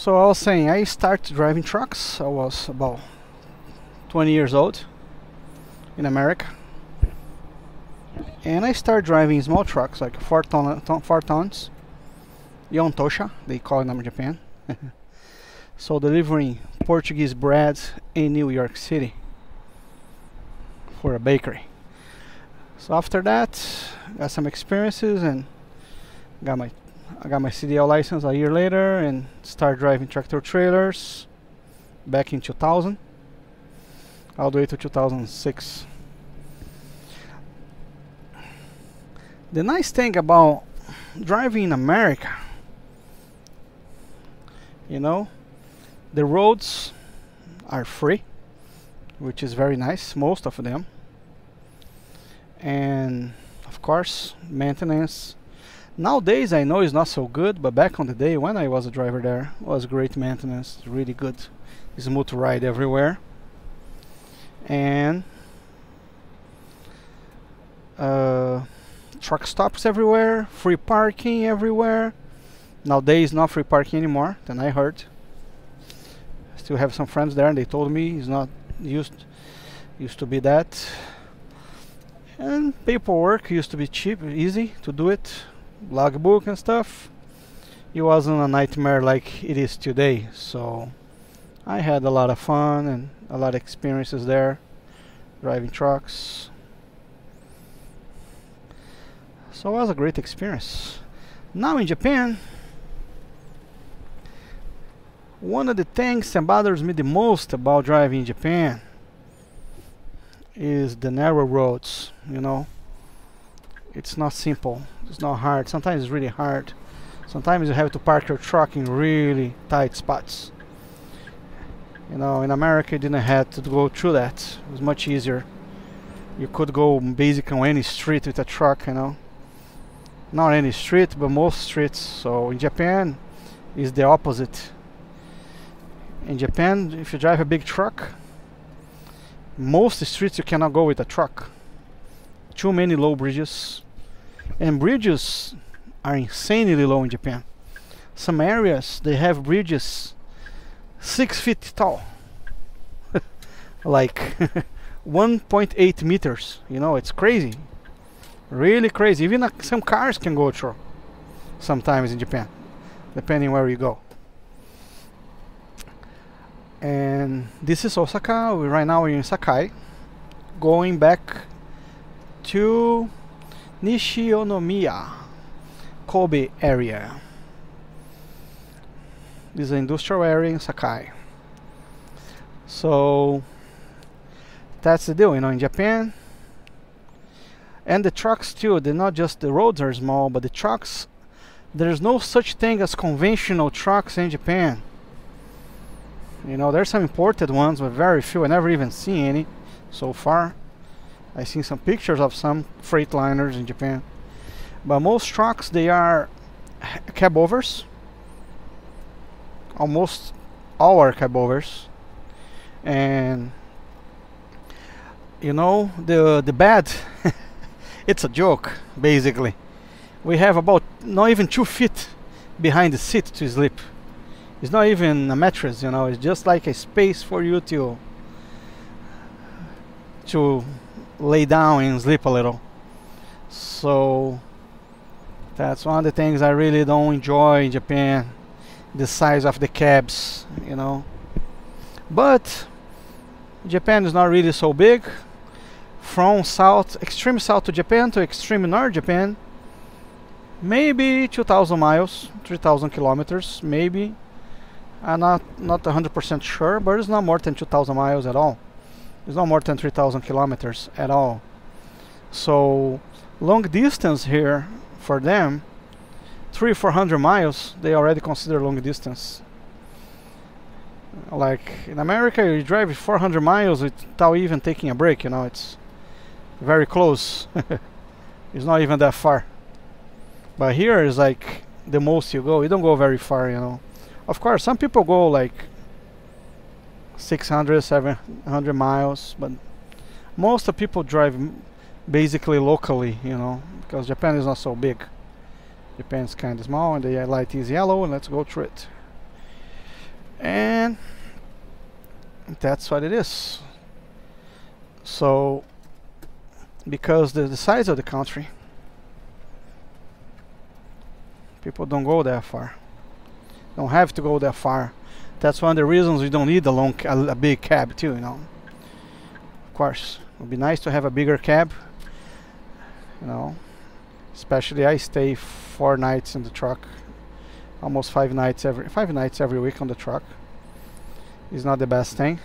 So I was saying, I started driving trucks. I was about 20 years old in America, and I started driving small trucks like 4 tons, Yontosha, they call it in Japan. So delivering Portuguese bread in New York City for a bakery. So after that, got some experiences and I got my CDL license a year later and started driving tractor trailers back in 2000 all the way to 2006. The nice thing about driving in America, you know, the roads are free, which is very nice, most of them. And of course, maintenance. Nowadays I know it's not so good, but back on the day when I was a driver there, it was great maintenance, really good, smooth ride everywhere. And truck stops everywhere, free parking everywhere. Nowadays not free parking anymore, then I heard. Still have some friends there and they told me it's not used to be that. And paperwork used to be cheap, easy to do it, logbook and stuff. It wasn't a nightmare like it is today. So I had a lot of fun and a lot of experiences there driving trucks. So it was a great experience. Now in Japan, one of the things that bothers me the most about driving in Japan is the narrow roads. You know, it's not simple, it's not hard. Sometimes it's really hard. Sometimes you have to park your truck in really tight spots. You know, in America you didn't have to go through that. It was much easier. You could go basically on any street with a truck, you know. Not any street, but most streets. So in Japan is the opposite. In Japan, if you drive a big truck, most streets you cannot go with a truck. Too many low bridges. And bridges are insanely low in Japan. Some areas they have bridges 6 feet tall. Like 1.8 meters. You know, it's crazy. Really crazy. Even some cars can go through sometimes in Japan, depending where you go. And this is Osaka. Right now we're in Sakai, going back to Nishionomiya, Kobe area. This is an industrial area in Sakai. So that's the deal, you know, in Japan. And the trucks too, they're not just, the roads are small, but the trucks, there's no such thing as conventional trucks in Japan. You know, there's some imported ones, but very few. I never even seen any so far. I've seen some pictures of some freightliners in Japan. But most trucks, they are cab overs. Almost all are cab overs. And you know, the bed, it's a joke, basically. We have about not even 2 feet behind the seat to sleep. It's not even a mattress, you know, it's just like a space for you to lay down and sleep a little. So that's one of the things I really don't enjoy in Japan, the size of the cabs, you know. But Japan is not really so big. From south, extreme south to Japan to extreme north Japan, maybe 2,000 miles, 3,000 kilometers, maybe. I'm not 100% sure, but it's not more than 2,000 miles at all. It's not more than 3,000 kilometers at all. So long distance here for them, 300-400 miles, they already consider long distance. Like in America, you drive 400 miles without even taking a break, you know, it's very close. It's not even that far. But here is like the most you go. You don't go very far, you know. Of course, some people go like 600, 700 miles, but most of people drive basically locally, you know, because Japan is not so big. Japan is kind of small, and the light is yellow, and let's go through it. And that's what it is. So because the size of the country, people don't go that far, don't have to go that far. That's one of the reasons we don't need a big cab too, you know. Of course, it would be nice to have a bigger cab, you know. Especially I stay 4 nights in the truck, almost 5 nights every week on the truck. It's not the best thing,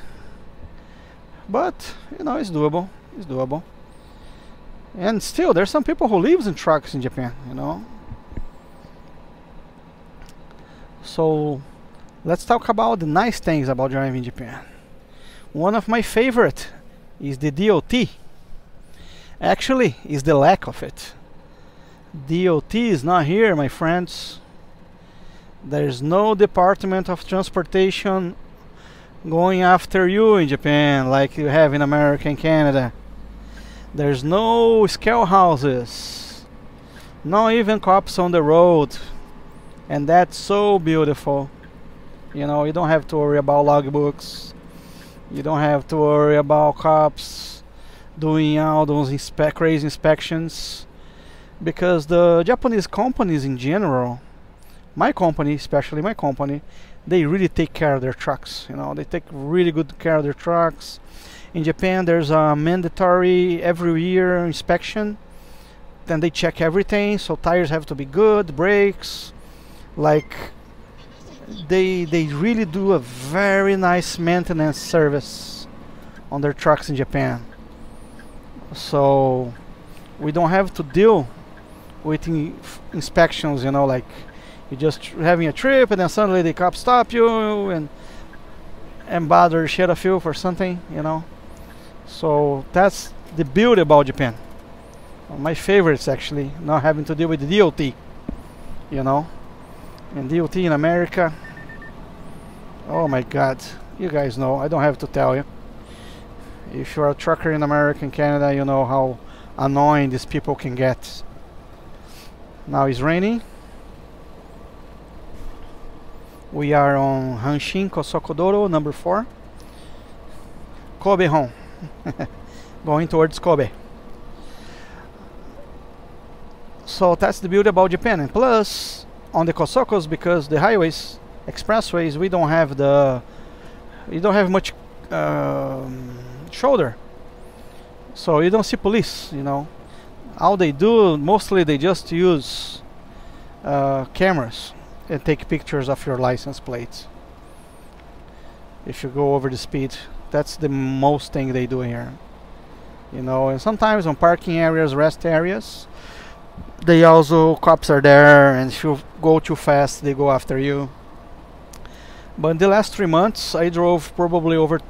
but you know, it's doable. It's doable. And still, there's some people who lives in trucks in Japan, you know. So let's talk about the nice things about driving in Japan. One of my favorite is the DOT. Actually, is the lack of it. DOT is not here, my friends. There's no Department of Transportation going after you in Japan like you have in America and Canada. There's no scale houses, not even cops on the road, and that's so beautiful. You know, you don't have to worry about logbooks. You don't have to worry about cops doing all those crazy inspections, because the Japanese companies in general, my company, especially my company, they really take care of their trucks. You know, they take really good care of their trucks. In Japan, there's a mandatory every year inspection. Then they check everything, so tires have to be good, brakes, like they really do a very nice maintenance service on their trucks in Japan. So we don't have to deal with inspections, you know, like you're just having a trip and then suddenly the cops stop you and bother shit of you for something, you know. So that's the beauty about Japan. My favorites actually, not having to deal with the DOT, you know. And DOT in America, oh my god, you guys know, I don't have to tell you. If you're a trucker in America and Canada, you know how annoying these people can get. Now it's raining. We are on Hanshin Kosokodoro number 4. Kobe home. Going towards Kobe. So that's the beauty about Japan. And plus, on the Kosokos, because the highways, expressways, we don't have much shoulder. So you don't see police, you know. All they do, mostly they just use cameras and take pictures of your license plates. If you go over the speed, that's the most thing they do here. You know, and sometimes on parking areas, rest areas, they also, cops are there, and if you go too fast, they go after you. But in the last 3 months, I drove probably over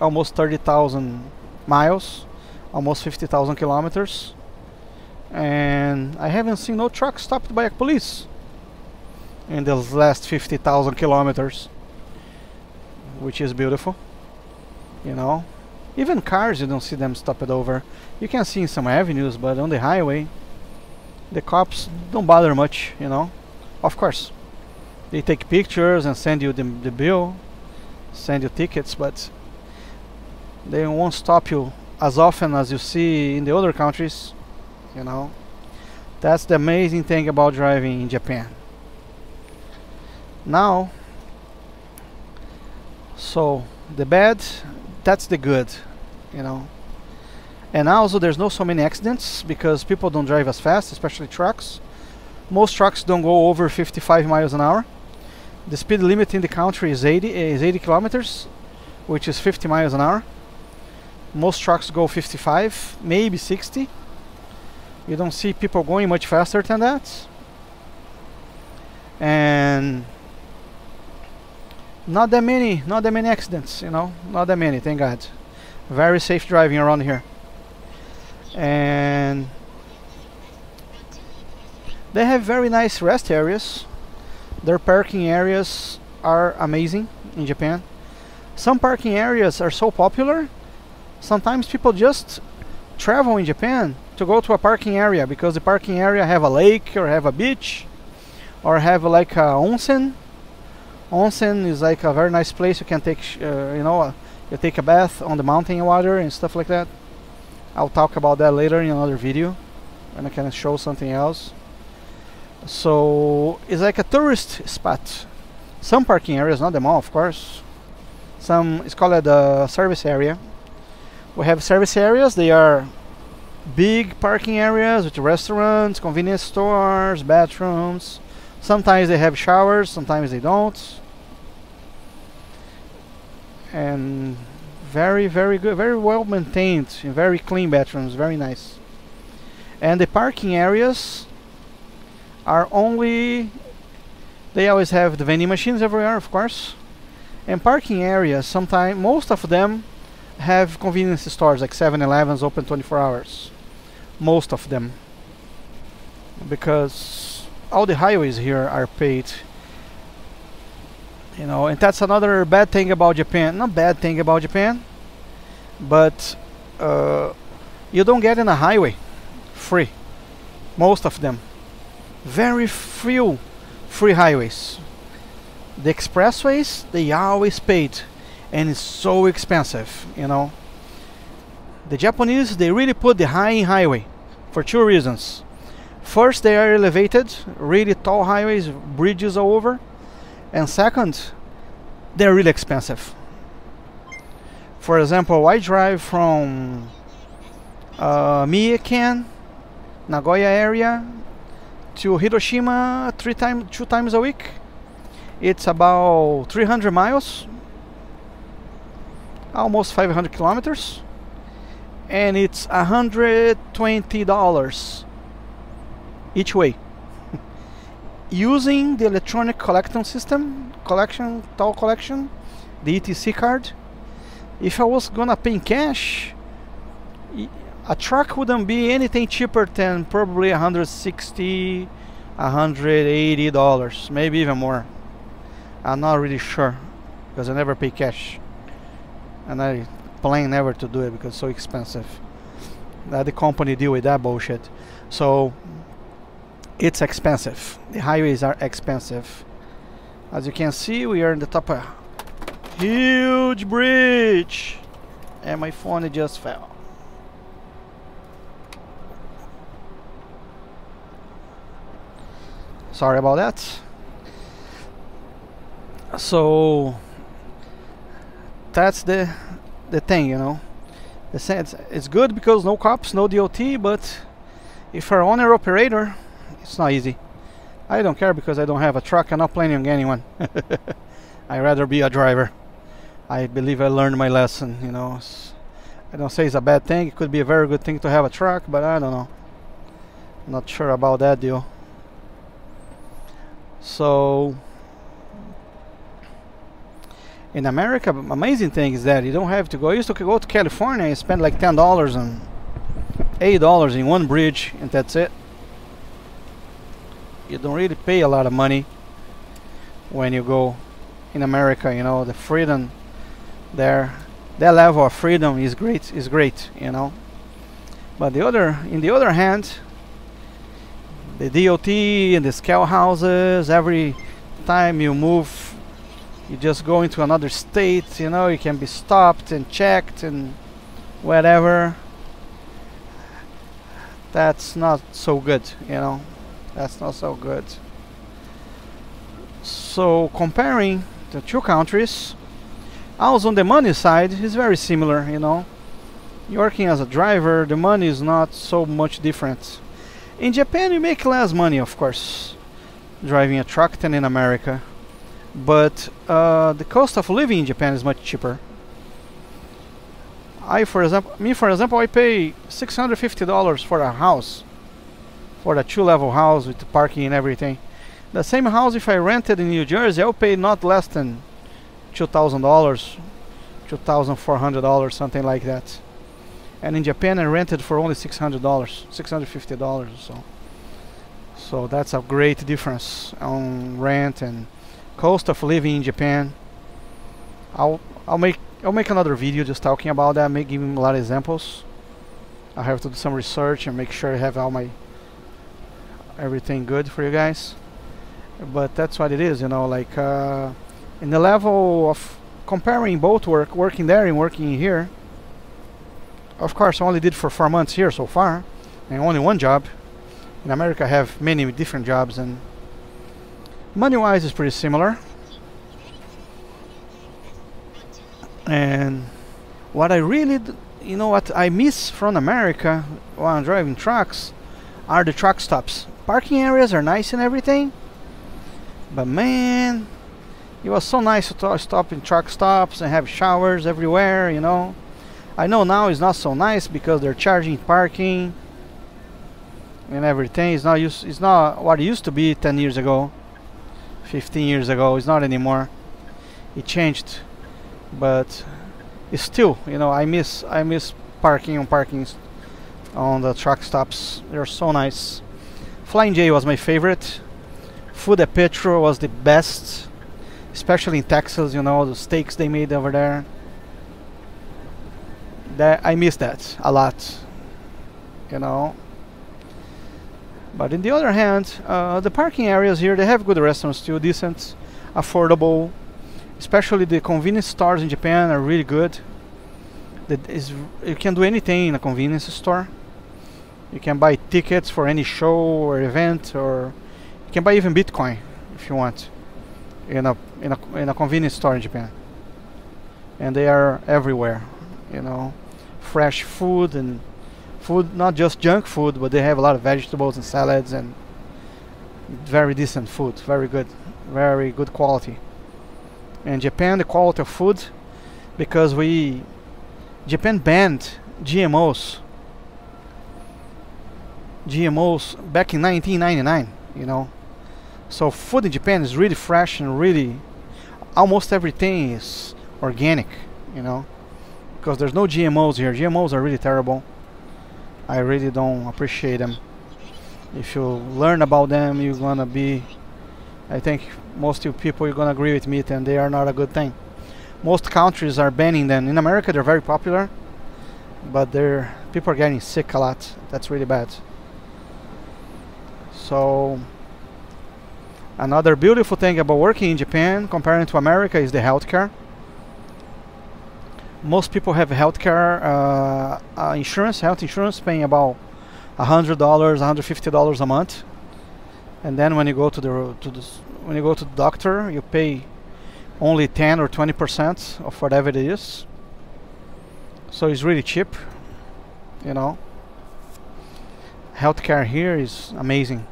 almost 30,000 miles, almost 50,000 kilometers, and I haven't seen no truck stopped by a police in the last 50,000 kilometers, which is beautiful, you know. Even cars, you don't see them stopped over. You can see in some avenues, but on the highway, the cops don't bother much, you know. Of course, they take pictures and send you the bill, send you tickets, but they won't stop you as often as you see in the other countries, you know. That's the amazing thing about driving in Japan. Now, so the bad, that's the good, you know. And also there's no so many accidents because people don't drive as fast, especially trucks. Most trucks don't go over 55 miles an hour. The speed limit in the country is 80 kilometers, which is 50 miles an hour. Most trucks go 55, maybe 60. You don't see people going much faster than that. And not that many accidents, you know, not that many, thank God. Very safe driving around here. And they have very nice rest areas. Their parking areas are amazing in Japan. Some parking areas are so popular, sometimes people just travel in Japan to go to a parking area because the parking area have a lake or have a beach or have like a onsen Onsen is like a very nice place. You can take, you take a bath on the mountain water and stuff like that. I'll talk about that later in another video when I can show something else. So it's like a tourist spot. Some parking areas, not them all, of course. Some, it's called a service area. We have service areas. They are big parking areas with restaurants, convenience stores, bathrooms. Sometimes they have showers, sometimes they don't. And very, very good, very well maintained, and very clean bathrooms, very nice. And the parking areas are only, they always have the vending machines everywhere, of course. And parking areas, sometimes, most of them have convenience stores like 7-Elevens open 24 hours. Most of them. Because all the highways here are paved. You know, and that's another bad thing about Japan. Not bad thing about Japan, but you don't get in a highway free. Most of them. Very few free highways. The expressways, they are always paid, and it's so expensive, you know. The Japanese, they really put the high in highway for two reasons. First, they are elevated, really tall highways, bridges all over. And second, they're really expensive. For example, I drive from Mie-ken, Nagoya area, to Hiroshima two times a week. It's about 300 miles, almost 500 kilometers, and it's $120 each way. Using the electronic collection system, toll collection, the ETC card. If I was gonna pay in cash, a truck wouldn't be anything cheaper than probably $160, $180, maybe even more. I'm not really sure, because I never pay cash, and I plan never to do it because it's so expensive. The company deal with that bullshit. So it's expensive. The highways are expensive. As you can see, we are in the top of a huge bridge, and my phone just fell. Sorry about that. So that's the thing, you know. It's good because no cops, no DOT, but if you're owner operator, it's not easy. I don't care because I don't have a truck. I'm not planning on getting one. I'd rather be a driver. I believe I learned my lesson, you know. I don't say it's a bad thing. It could be a very good thing to have a truck, but I don't know. I'm not sure about that deal. So in America, amazing thing is that you don't have to go. I used to go to California and spend like $10 and $8 in one bridge, and that's it. You don't really pay a lot of money when you go in America, you know. The freedom there, that level of freedom is great, you know. But in the other hand, the DOT and the scale houses, every time you move, you just go into another state, you know, you can be stopped and checked and whatever. That's not so good, you know. That's not so good. So comparing the two countries, also on the money side is very similar, you know. Working as a driver, the money is not so much different. In Japan you make less money, of course, driving a truck than in America. But the cost of living in Japan is much cheaper. For example, I pay $650 for a house, for a 2-level house with the parking and everything. The same house, if I rented in New Jersey, I'll pay not less than $2,000, $2,400, something like that. And in Japan, I rented for only $600, $650 or so. So that's a great difference on rent and cost of living in Japan. I'll make another video just talking about that, giving a lot of examples. I have to do some research and make sure I have everything good for you guys. But that's what it is, you know. Like In the level of comparing both working there and working here, of course I only did for 4 months here so far, and only one job. In America I have many different jobs, and money-wise is pretty similar. And what I really, you know what I miss from America while I'm driving trucks are the truck stops. Parking areas are nice and everything, but man, it was so nice to stop in truck stops and have showers everywhere, you know. I know now it's not so nice because they're charging parking and everything. It's not what it used to be 10 years ago, 15 years ago. It's not anymore. It changed, but it's still, you know, I miss parking on the truck stops. They're so nice. Flying J was my favorite. Food at Petro was the best, especially in Texas, you know, the steaks they made over there. I miss that a lot, you know. But on the other hand, the parking areas here, they have good restaurants too, decent, affordable. Especially the convenience stores in Japan are really good. You can do anything in a convenience store. You can buy tickets for any show or event, or you can buy even Bitcoin if you want in a convenience store in Japan. And they are everywhere, you know. Fresh food, and food, not just junk food, but they have a lot of vegetables and salads and very decent food, very good quality. In Japan, the quality of food, because Japan banned GMOs back in 1999, you know. So food in Japan is really fresh and really almost everything is organic, you know, because there's no GMOs here. GMOs are really terrible. I really don't appreciate them. If you learn about them, you're gonna be, I think most of people, you're gonna agree with me, and they are not a good thing. Most countries are banning them. In America they're very popular, but people are getting sick a lot. That's really bad. So another beautiful thing about working in Japan comparing to America is the healthcare. Most people have healthcare health insurance, paying about $100, $150 a month, and then when you go to the doctor, you pay only 10 or 20% of whatever it is. So it's really cheap, you know. Healthcare here is amazing.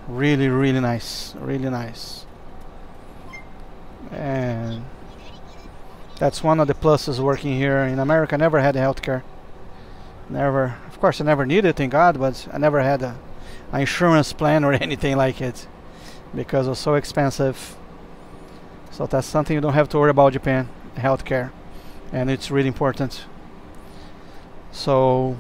Really, really nice, really nice. And that's one of the pluses working here. In America, I never had healthcare. Never. Of course, I never needed it, thank God, but I never had an insurance plan or anything like it because it was so expensive. So that's something you don't have to worry about Japan, healthcare, and it's really important. So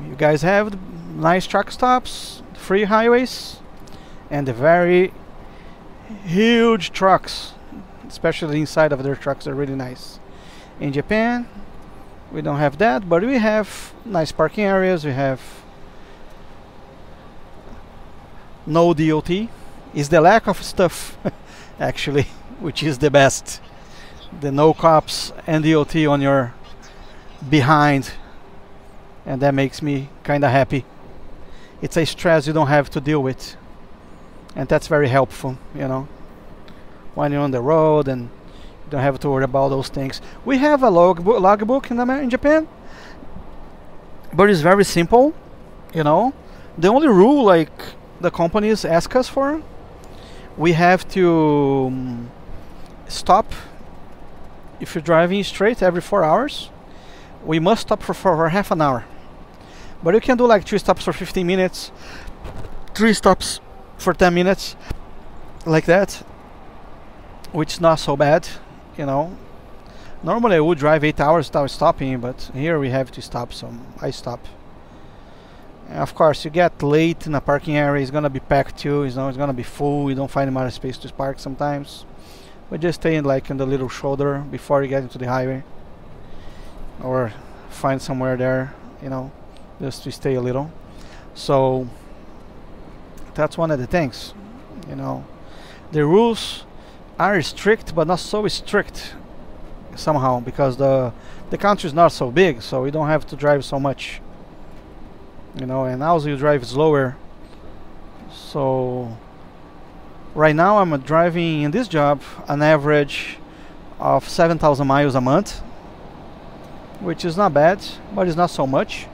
you guys have nice truck stops, free highways, and the very huge trucks, especially the inside of their trucks are really nice. In Japan, we don't have that, but we have nice parking areas. We have no DOT. Is the lack of stuff actually, which is the best. The no cops and DOT on your behind, and that makes me kind of happy. It's a stress you don't have to deal with, and that's very helpful, you know, when you're on the road and you don't have to worry about those things. We have a logbook in Japan, but it's very simple, you know. The only rule, like the companies ask us for, we have to stop. If you're driving straight every 4 hours, we must stop for half an hour. But you can do like 3 stops for 15 minutes, 3 stops for 10 minutes, like that, which is not so bad, you know. Normally I would drive 8 hours without stopping, but here we have to stop, so I stop. And of course, you get late in a parking area, it's gonna be packed too, you know, it's gonna be full, you don't find much space to park sometimes. But just stay in like in the little shoulder before you get into the highway, or find somewhere there, you know, just to stay a little. So that's one of the things, you know. The rules are strict, but not so strict somehow, because the country is not so big, so you don't have to drive so much, you know, and also you drive slower. So right now I'm driving in this job an average of 7,000 miles a month, which is not bad, but it's not so much.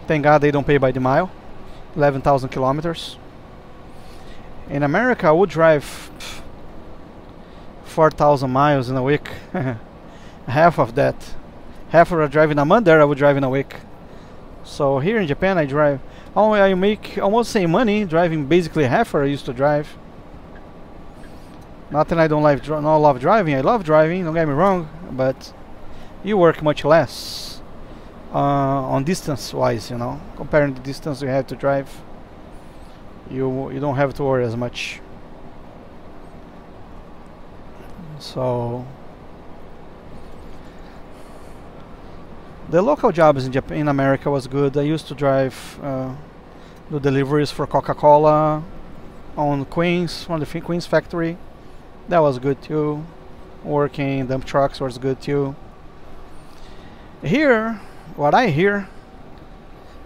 Thank God they don't pay by the mile. 11,000 kilometers. In America I would drive 4,000 miles in a week. Half of that. Half of I drive in a month, there I would drive in a week. So here in Japan I drive, I make almost the same money driving basically half what I used to drive. Not that I don't love driving, I love driving, don't get me wrong, but you work much less on distance wise, you know, comparing the distance you have to drive. You don't have to worry as much. So the local jobs in America was good. I used to drive do deliveries for Coca-Cola on Queens, from the Queens factory. That was good too. Working dump trucks was good too. Here, what I hear,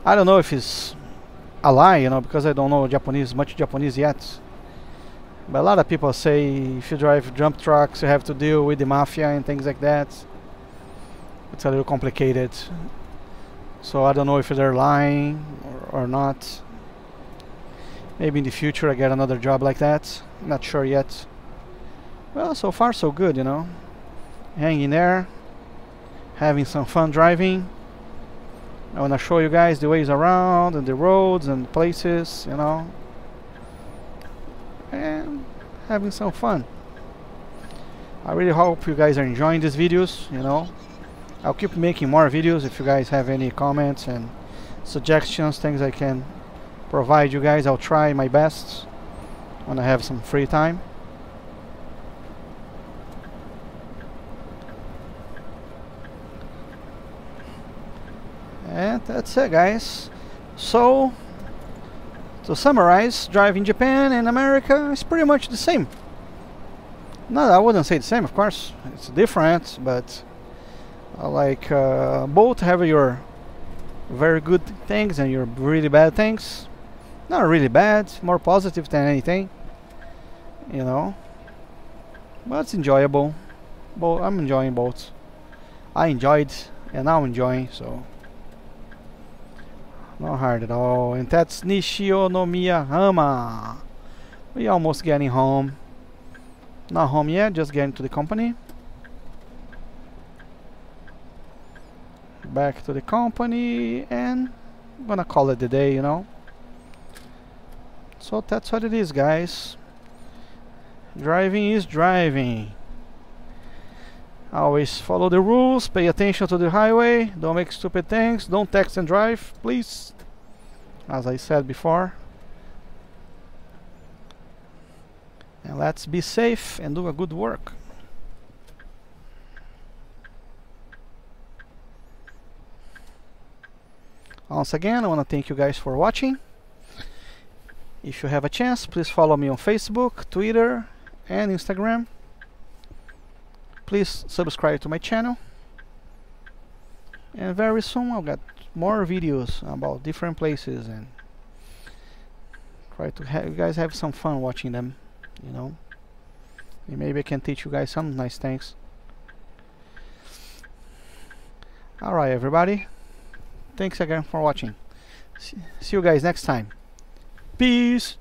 I don't know if it's a lie, you know, because I don't know much Japanese yet. But a lot of people say if you drive dump trucks, you have to deal with the mafia and things like that. It's a little complicated. So I don't know if they're lying or not. Maybe in the future I get another job like that. Not sure yet. Well, so far so good, you know. Hanging there, having some fun driving. I want to show you guys the ways around and the roads and places, you know, and having some fun. I really hope you guys are enjoying these videos, you know. I'll keep making more videos if you guys have any comments and suggestions, things I can provide you guys. I'll try my best when I have some free time. And that's it, guys. So to summarize, driving Japan and America is pretty much the same. No, I wouldn't say the same, of course. It's different, but both have your very good things and your really bad things. Not really bad, more positive than anything, you know. But it's enjoyable. I'm enjoying both. I enjoyed and now I'm enjoying, so not hard at all. And that's Nishio no Miyahama. We almost getting home. Not home yet, just getting to the company. Back to the company, and I'm gonna call it the day, you know. So that's what it is, guys. Driving is driving. Always follow the rules, pay attention to the highway, don't make stupid things, don't text and drive, please. As I said before. And let's be safe and do a good work. Once again, I want to thank you guys for watching. If you have a chance, please follow me on Facebook, Twitter, and Instagram. Please subscribe to my channel. And very soon I'll get more videos about different places and try to have you guys have some fun watching them, you know. And maybe I can teach you guys some nice things. Alright, everybody. Thanks again for watching. See you guys next time. Peace.